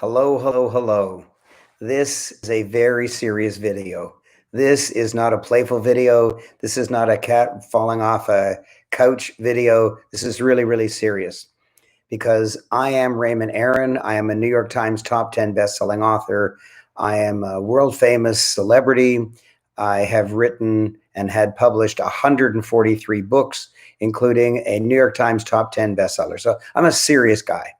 Hello, hello, hello. This is a very serious video. This is not a playful video. This is not a cat falling off a couch video. This is really, really serious because I am Raymond Aaron. I am a New York Times top 10 best-selling author. I am a world famous celebrity. I have written and had published 143 books, including a New York Times top 10 bestseller. So I'm a serious guy.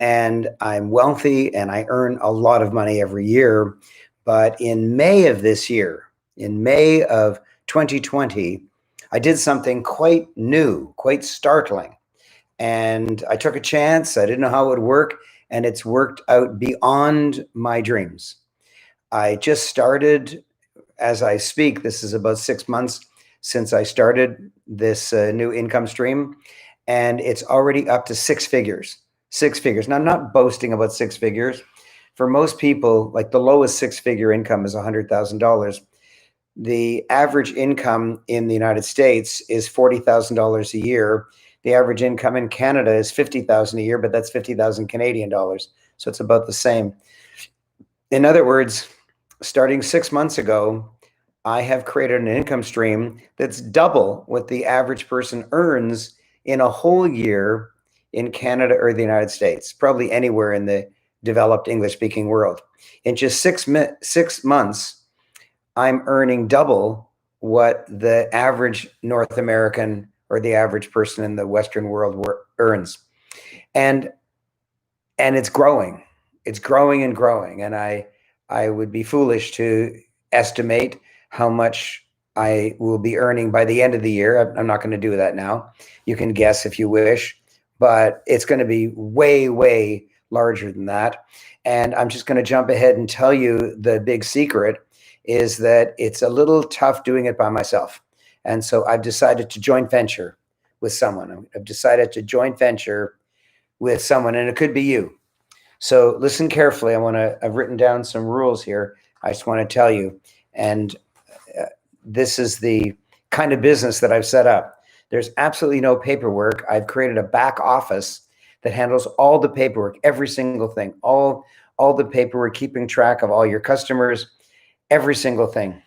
And I'm wealthy and I earn a lot of money every year. But in May of this year, in May of 2020, I did something quite new, quite startling. And I took a chance. I didn't know how it would work, and it's worked out beyond my dreams. I just started, as I speak, this is about 6 months since I started this new income stream, and it's already up to six figures. Six figures. Now, I'm not boasting about six figures. For most people, like the lowest six-figure income is $100,000. The average income in the United States is $40,000 a year. The average income in Canada is $50,000 a year, but that's 50,000 Canadian dollars. So it's about the same. In other words, starting 6 months ago, I have created an income stream that's double what the average person earns in a whole year in Canada or the United States, probably anywhere in the developed English-speaking world. In just 6 months, I'm earning double what the average North American or the average person in the Western world earns. And it's growing. It's growing and growing. And I would be foolish to estimate how much I will be earning by the end of the year. I'm not going to do that now. You can guess if you wish, but it's going to be way, way larger than that. And I'm just going to jump ahead and tell you the big secret is that it's a little tough doing it by myself. And so I've decided to joint venture with someone. I've decided to joint venture with someone, and it could be you. So listen carefully. I've written down some rules here. I just want to tell you. And this is the kind of business that I've set up. There's absolutely no paperwork. I've created a back office that handles all the paperwork, every single thing, all the paperwork, keeping track of all your customers, every single thing.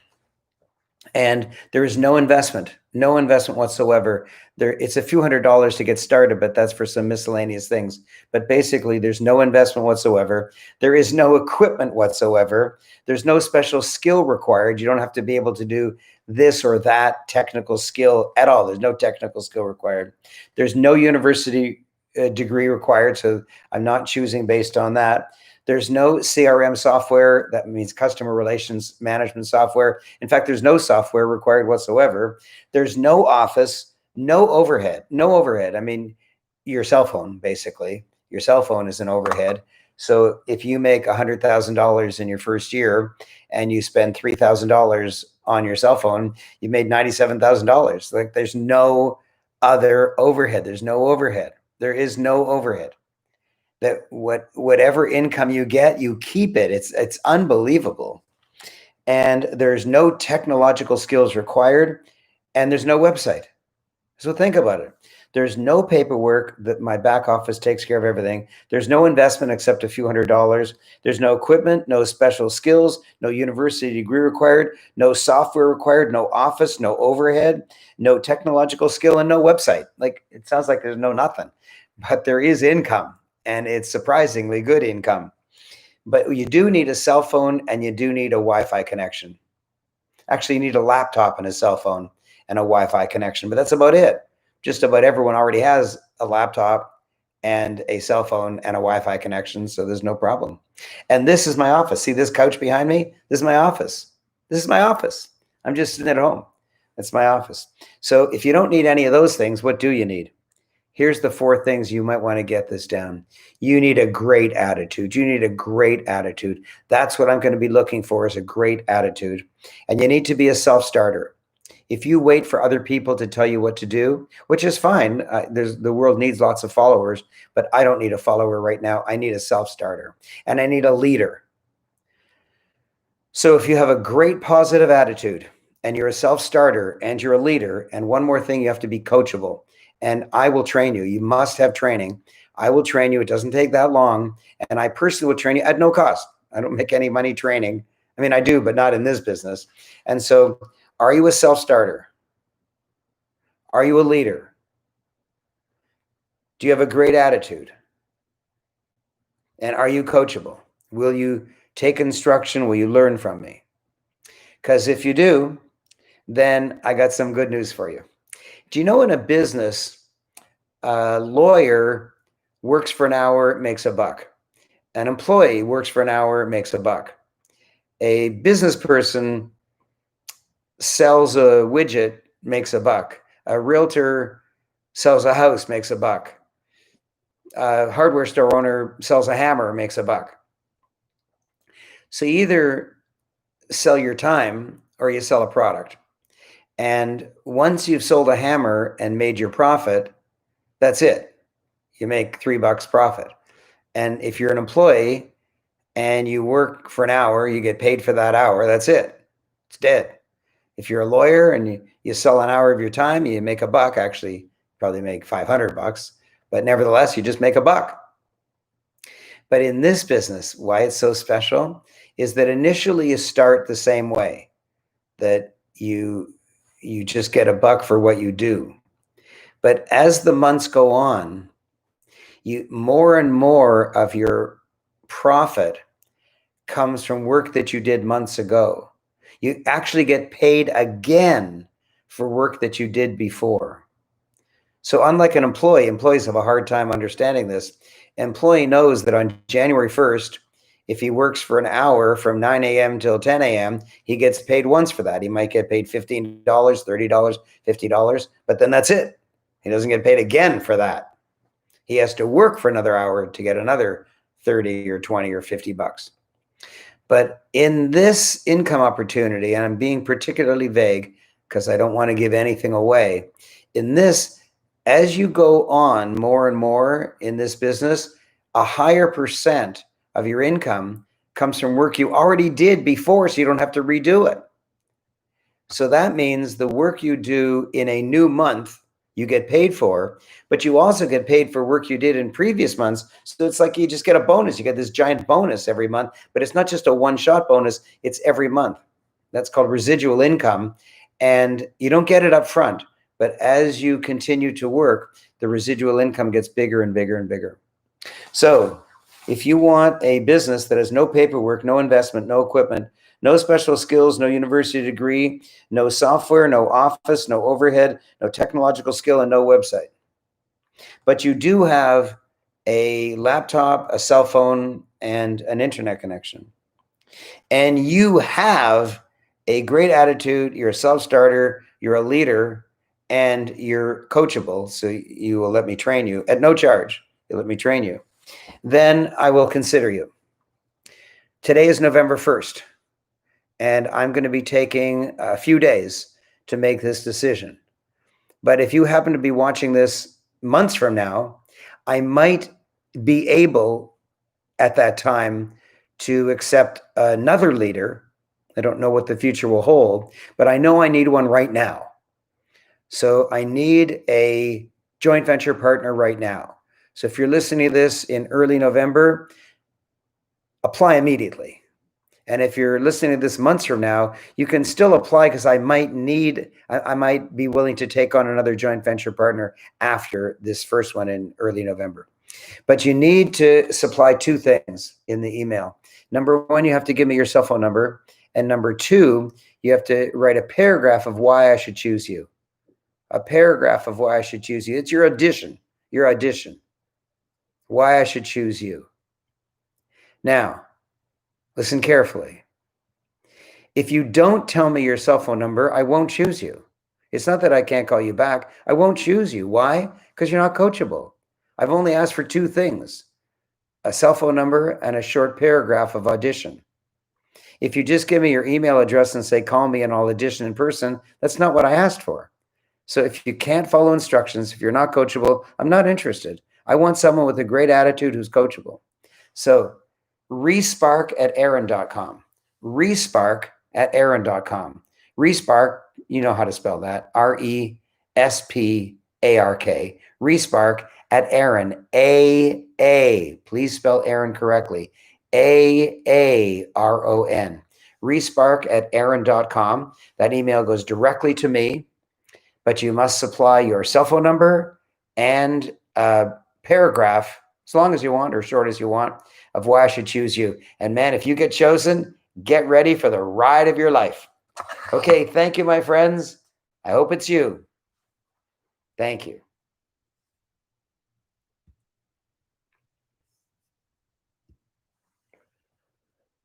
And there is no investment whatsoever. It's a few $100s to get started, but that's for some miscellaneous things. But basically, there's no investment whatsoever. There is no equipment whatsoever. There's no special skill required. You don't have to be able to do this or that technical skill at all. There's no technical skill required. There's no university degree required, so I'm not choosing based on that. There's no CRM software. That means customer relations management software. In fact, there's no software required whatsoever. There's no office, no overhead. I mean, your cell phone, basically. Your cell phone is an overhead. So if you make $100,000 in your first year and you spend $3,000 on your cell phone, you made $97,000. Like, there's no other overhead. There's no overhead. There is no overhead. That whatever income you get, you keep it. It's unbelievable. And there's no technological skills required, and there's no website. So think about it. There's no paperwork. That my back office takes care of everything. There's no investment except a few $100s. There's no equipment, no special skills, no university degree required, no software required, no office, no overhead, no technological skill, and no website. Like, it sounds like there's no nothing, but there is income. And it's surprisingly good income. But you do need a cell phone, and you do need a Wi-Fi connection. Actually, you need a laptop and a cell phone and a Wi-Fi connection, but that's about it. Just about everyone already has a laptop and a cell phone and a Wi-Fi connection, so there's no problem. And this is my office. See this couch behind me? This is my office. This is my office. I'm just sitting at home. That's my office. So if you don't need any of those things, what do you need? Here's the 4 things you might want to get this down. You need a great attitude. You need a great attitude. That's what I'm going to be looking for, is a great attitude. And you need to be a self-starter. If you wait for other people to tell you what to do, which is fine, the world needs lots of followers, but I don't need a follower right now. I need a self-starter, and I need a leader. So if you have a great positive attitude, and you're a self-starter, and you're a leader, and one more thing, you have to be coachable. And I will train you. You must have training. I will train you. It doesn't take that long. And I personally will train you at no cost. I don't make any money training. I mean, I do, but not in this business. And so, are you a self-starter? Are you a leader? Do you have a great attitude? And are you coachable? Will you take instruction? Will you learn from me? Because if you do, then I got some good news for you. Do you know in a business, a lawyer works for an hour, makes a buck. An employee works for an hour, makes a buck. A business person sells a widget, makes a buck. A realtor sells a house, makes a buck. A hardware store owner sells a hammer, makes a buck. So you either sell your time or you sell a product. And once you've sold a hammer and made your profit, that's it. You make $3 profit. And if you're an employee and you work for an hour, you get paid for that hour, that's it. It's dead. If you're a lawyer and you sell an hour of your time, you make a buck. Actually, you probably make $500, but nevertheless, you just make a buck. But in this business, why it's so special is that initially you start the same way, that you just get a buck for what you do. But as the months go on, more and more of your profit comes from work that you did months ago. You actually get paid again for work that you did before. So unlike an employee, employees have a hard time understanding this. Employee knows that on January 1st, if he works for an hour from 9 a.m. till 10 a.m., he gets paid once for that. He might get paid $15, $30, $50, but then that's it. He doesn't get paid again for that. He has to work for another hour to get another 30 or 20 or 50 bucks. But in this income opportunity, and I'm being particularly vague because I don't want to give anything away, in this, as you go on more and more in this business, a higher percent of your income comes from work you already did before, so you don't have to redo it. So that means the work you do in a new month, you get paid for, but you also get paid for work you did in previous months. So it's like you just get a bonus. You get this giant bonus every month, but it's not just a one-shot bonus, it's every month. That's called residual income. And you don't get it up front, but as you continue to work, the residual income gets bigger and bigger and bigger. So if you want a business that has no paperwork, no investment, no equipment, no special skills, no university degree, no software, no office, no overhead, no technological skill, and no website, but you do have a laptop, a cell phone, and an internet connection, and you have a great attitude, you're a self-starter, you're a leader, and you're coachable, so you will let me train you at no charge. You'll let me train you. Then I will consider you. Today is November 1st, and I'm going to be taking a few days to make this decision. But if you happen to be watching this months from now, I might be able at that time to accept another leader. I don't know what the future will hold, but I know I need one right now. So I need a joint venture partner right now. So if you're listening to this in early November, apply immediately. And if you're listening to this months from now, you can still apply, because I might be willing to take on another joint venture partner after this first one in early November. But you need to supply two things in the email. Number one, you have to give me your cell phone number. And number two, you have to write a paragraph of why I should choose you. A paragraph of why I should choose you. It's your audition. Why I should choose you. Now, listen carefully. If you don't tell me your cell phone number, I won't choose you. It's not that I can't call you back. I won't choose you. Why? Because you're not coachable. I've only asked for two things: a cell phone number and a short paragraph of audition. If you just give me your email address and say, call me and I'll audition in person, that's not what I asked for. So if you can't follow instructions, if you're not coachable, I'm not interested. I want someone with a great attitude who's coachable. So respark@aaron.com. Respark@aaron.com. Respark, you know how to spell that. RESPARK. Respark at Aaron, A-A, please spell Aaron correctly, A-A-R-O-N, respark at aaron.com. That email goes directly to me, but you must supply your cell phone number and a paragraph, as long as you want or short as you want, of why I should choose you. And man, if you get chosen, get ready for the ride of your life. Okay, thank you, my friends. I hope it's you. Thank you.